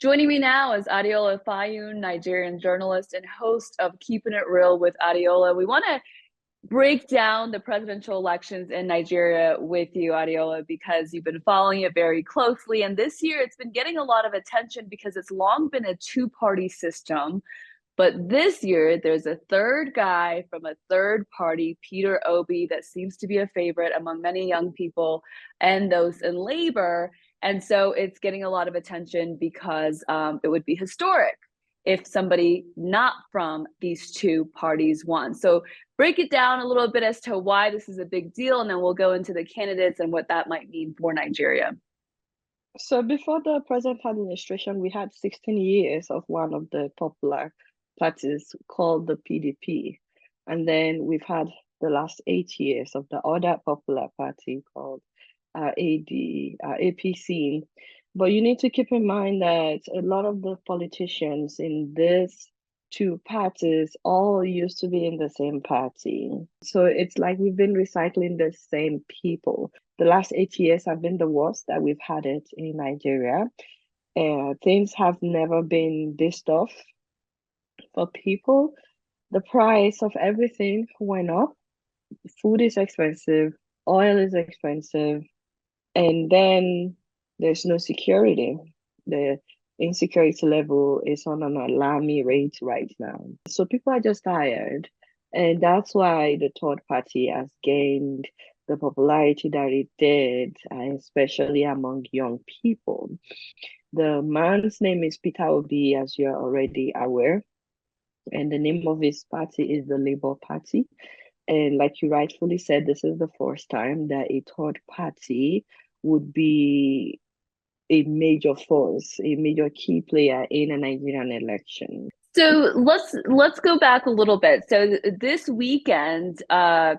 Joining me now is Adeola Fayehun, Nigerian journalist and host of Keeping It Real with Adeola. We want to break down the presidential elections in Nigeria with you, Adeola, because you've been following it very closely. And this year it's been getting a lot of attention because it's long been a two-party system. But this year, there's a third guy from a third party, Peter Obi, that seems to be a favorite among many young people and those in labor. And so it's getting a lot of attention because it would be historic if somebody not from these two parties won. So break it down a little bit as to why this is a big deal, and then we'll go into the candidates and what that might mean for Nigeria. So before the present administration, we had 16 years of one of the popular parties called the PDP. And then we've had the last 8 years of the other popular party called APC. But you need to keep in mind that a lot of the politicians in these two parties all used to be in the same party. So it's like we've been recycling the same people. The last 8 years have been the worst that we've had it in Nigeria. Things have never been this tough for people. The price of everything went up. Food is expensive, oil is expensive, and then there's no security. The insecurity level is on an alarming rate right now. So people are just tired. And that's why the third party has gained the popularity that it did, especially among young people. The man's name is Peter Obi, as you're already aware, and the name of his party is the Labour Party. And like you rightfully said, this is the first time that a third party would be a major force, a major key player in a Nigerian election. So let's go back a little bit. So this weekend,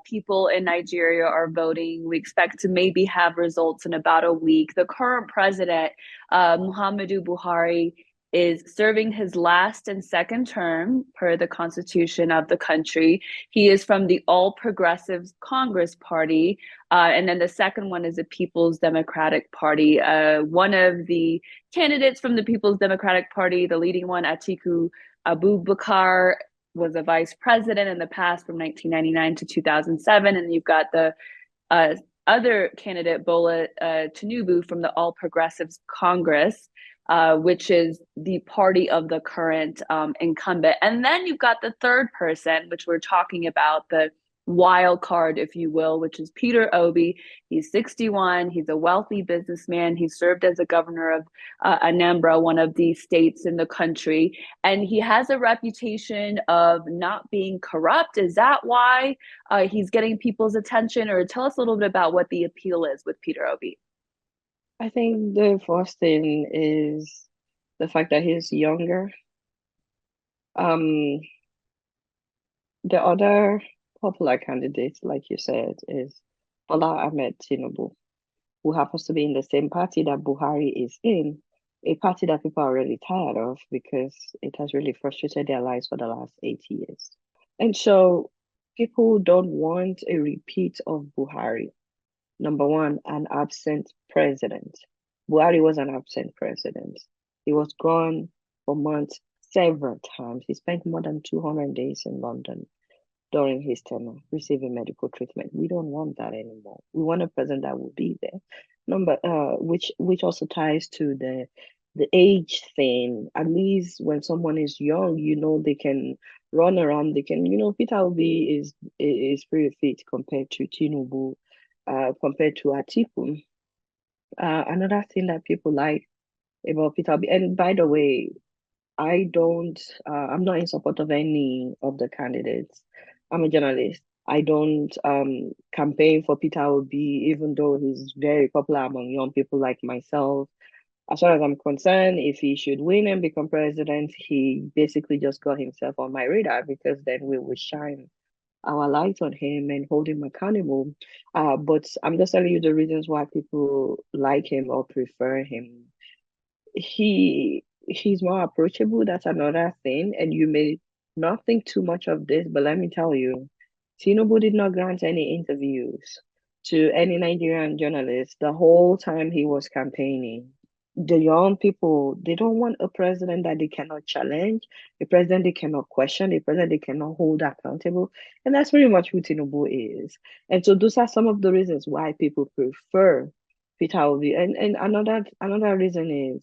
people in Nigeria are voting. We expect to maybe have results in about a week. The current president, Muhammadu Buhari, is serving his last and second term per the constitution of the country. He is from the All Progressives Congress Party, and then the second one is the People's Democratic Party. One of the candidates from the People's Democratic Party, the leading one, Atiku Abubakar, was a vice president in the past from 1999 to 2007. And you've got the other candidate, Bola Tinubu, from the All Progressives Congress, which is the party of the current incumbent. And then you've got the third person, which we're talking about, the wild card, if you will, which is Peter Obi. He's 61. He's a wealthy businessman. He served as a governor of Anambra, one of the states in the country. And he has a reputation of not being corrupt. Is that why he's getting people's attention? Or tell us a little bit about what the appeal is with Peter Obi. I think the first thing is the fact that he's younger. Um, the other popular candidate, like you said, is Bola Ahmed Tinubu, who happens to be in the same party that Buhari is in, a party that people are really tired of because it has really frustrated their lives for the last 8 years. And so people don't want a repeat of Buhari. Number one, an absent president. Buhari was an absent president. He was gone for months several times. He spent more than 200 days in London during his tenure receiving medical treatment. We don't want that anymore. We want a president that will be there. Which also ties to the age thing. At least when someone is young, they can run around. They can, Peter Obi is pretty fit compared to Tinubu, compared to Atiku. Another thing that people like about Peter Obi, and by the way, I'm not in support of any of the candidates. I'm a journalist. I don't campaign for Peter Obi, even though he's very popular among young people like myself. As far as I'm concerned, if he should win and become president, he basically just got himself on my radar because then we will shine our light on him and hold him accountable. But I'm just telling you the reasons why people like him or prefer him. He's more approachable. That's another thing. And you may not think too much of this, but let me tell you, Tinubu did not grant any interviews to any Nigerian journalist the whole time he was campaigning. the young people, they don't want a president that they cannot challenge, a president they cannot question, a president they cannot hold accountable. And that's pretty much who Tinubu is. And so those are some of the reasons why people prefer Peter Obi. And another reason is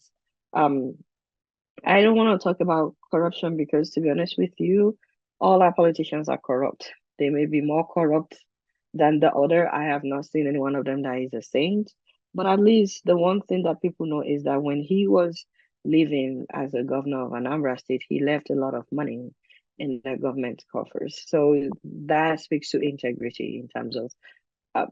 um I don't want to talk about corruption because, to be honest with you, all our politicians are corrupt. They may be more corrupt than the other. I have not seen any one of them that is a saint. But at least the one thing that people know is that when he was living as a governor of Anambra State, he left a lot of money in the government coffers. So that speaks to integrity in terms of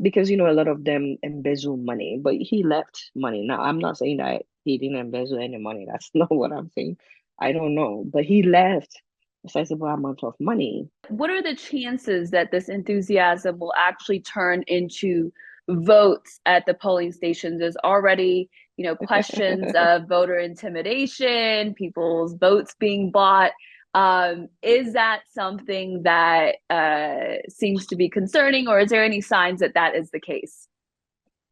because a lot of them embezzle money, but he left money. Now, I'm not saying that he didn't embezzle any money. That's not what I'm saying. I don't know, but he left a sizable amount of money. What are the chances that this enthusiasm will actually turn into votes at the polling stations? There's already, questions of voter intimidation, people's votes being bought. Is that something that seems to be concerning, or is there any signs that that is the case?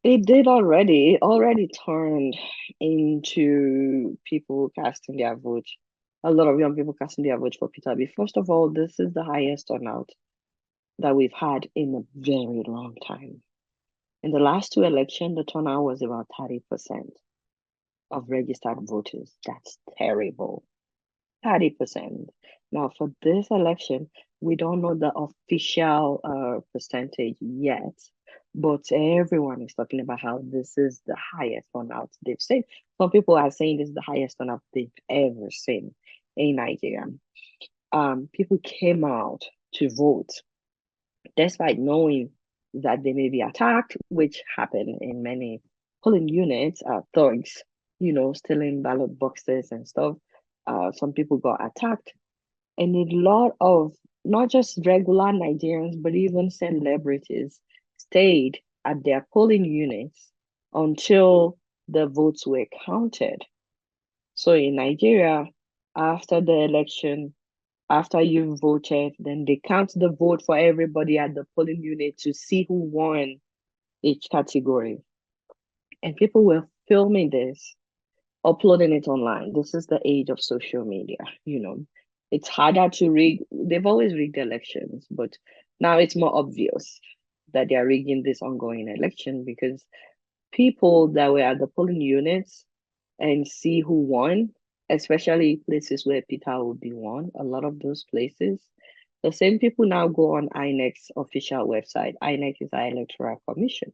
It did already. It already turned into people casting their vote. A lot of young people casting their vote for Peter B. First of all, this is the highest turnout that we've had in a very long time. In the last two elections, the turnout was about 30% of registered voters. That's terrible. 30%. Now, for this election, we don't know the official percentage yet, but everyone is talking about how this is the highest turnout they've seen. Some people are saying this is the highest turnout they've ever seen in Nigeria. People came out to vote despite knowing that they may be attacked, which happened in many polling units, thugs, stealing ballot boxes and stuff. Some people got attacked, and a lot of not just regular Nigerians, but even celebrities stayed at their polling units until the votes were counted. So in Nigeria, after the election, after you've voted, then they count the vote for everybody at the polling unit to see who won each category. And people were filming this, uploading it online. This is the age of social media. It's harder to rig. They've always rigged elections, but now it's more obvious that they are rigging this ongoing election because people that were at the polling units and see who won, especially places where Peter Obi won, a lot of those places. The same people now go on INEC's official website. INEC is our electoral commission,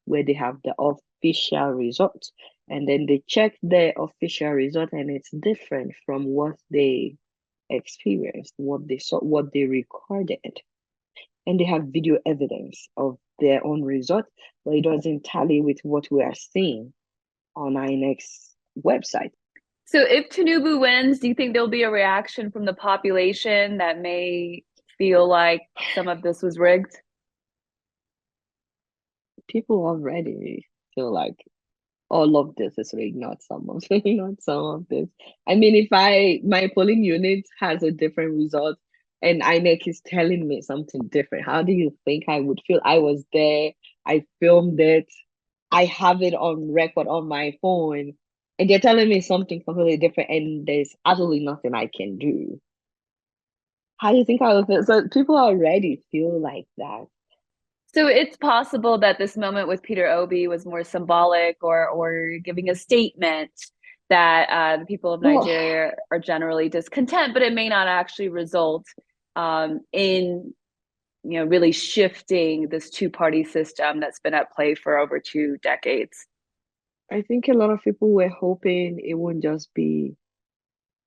where they have the official results. And then they check their official result, and it's different from what they experienced, what they saw, what they recorded. And they have video evidence of their own result, but it doesn't tally with what we are seeing on INEC's website. So if Tinubu wins, do you think there'll be a reaction from the population that may feel like some of this was rigged? People already feel like all of this is rigged, not some of not some of this. I mean, if my polling unit has a different result and INEC is telling me something different, how do you think I would feel? I was there, I filmed it, I have it on record on my phone, and they're telling me something completely different, and there's absolutely nothing I can do. How do you think I would feel? So people already feel like that. So it's possible that this moment with Peter Obi was more symbolic or giving a statement that the people of Oh, Nigeria are generally discontent, but it may not actually result in really shifting this two-party system that's been at play for over 2 decades. I think a lot of people were hoping it wouldn't just be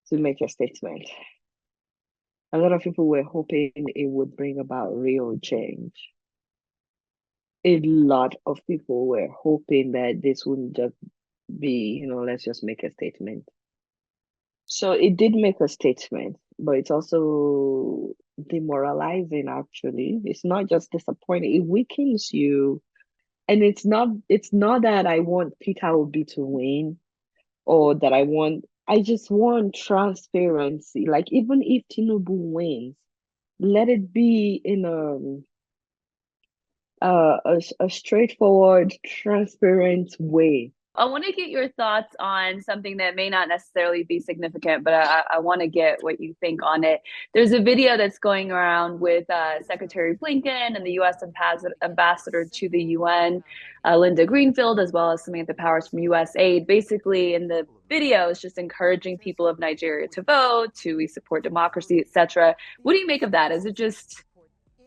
to make a statement. A lot of people were hoping it would bring about real change. A lot of people were hoping that this wouldn't just be, let's just make a statement. So it did make a statement, but it's also demoralizing, actually. It's not just disappointing, it weakens you. And it's not that I want Peter Obi to win or that I just want transparency. Like even if Tinubu wins, let it be in a straightforward, transparent way. I want to get your thoughts on something that may not necessarily be significant, but I want to get what you think on it. There's a video that's going around with Secretary Blinken and the U.S. ambassador to the UN, Linda Greenfield, as well as Samantha Powers from USAID. Basically, in the video, is just encouraging people of Nigeria to vote, to we support democracy, etc. What do you make of that? Is it just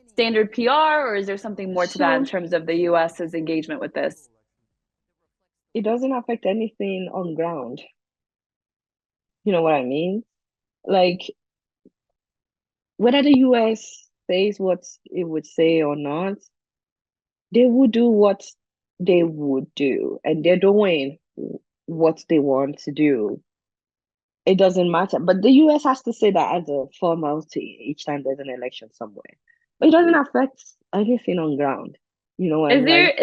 standard PR, or is there something more to that in So terms of the US's engagement with this? it doesn't affect anything on ground. You know what I mean? Like whether the US says what it would say or not, they would do what they would do, and they're doing what they want to do. It doesn't matter. But the US has to say that as a formality each time there's an election somewhere. But it doesn't affect anything on ground. Is And there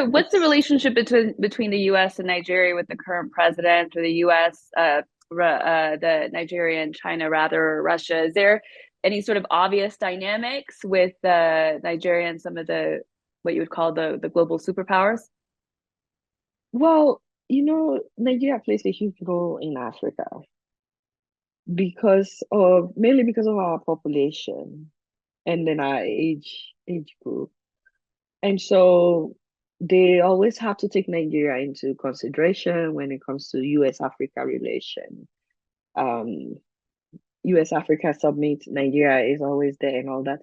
like what's the it's relationship between the U.S. and Nigeria with the current president, or the U.S. The Nigeria and China rather, or Russia? Is there any sort of obvious dynamics with Nigeria and some of the what you would call the global superpowers? well, Nigeria plays a huge role in Africa because of mainly because of our population and then our age group. And so they always have to take Nigeria into consideration when it comes to US Africa relation. Um, US Africa Summit, Nigeria is always there and all that.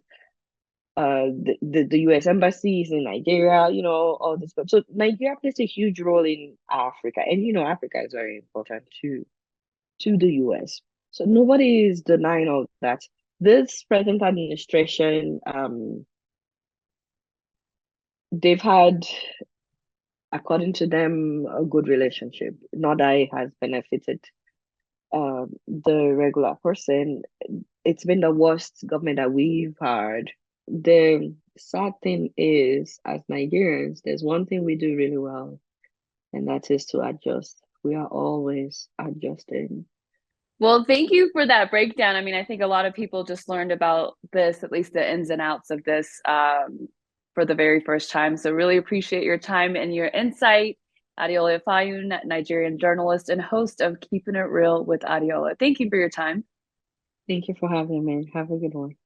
The US embassy is in Nigeria, all this stuff. So Nigeria plays a huge role in Africa, and Africa is very important to the US. So nobody is denying all that. This present administration, they've had, according to them, a good relationship. Not that it has benefited the regular person. It's been the worst government that we've had. The sad thing is, as Nigerians, there's one thing we do really well, and that is to adjust. We are always adjusting. Well, thank you for that breakdown. I mean, I think a lot of people just learned about this, at least the ins and outs of this, for the very first time. So, really appreciate your time and your insight. Adeola Fayehun, Nigerian journalist and host of Keeping It Real with Adeola. Thank you for your time. Thank you for having me. Have a good one.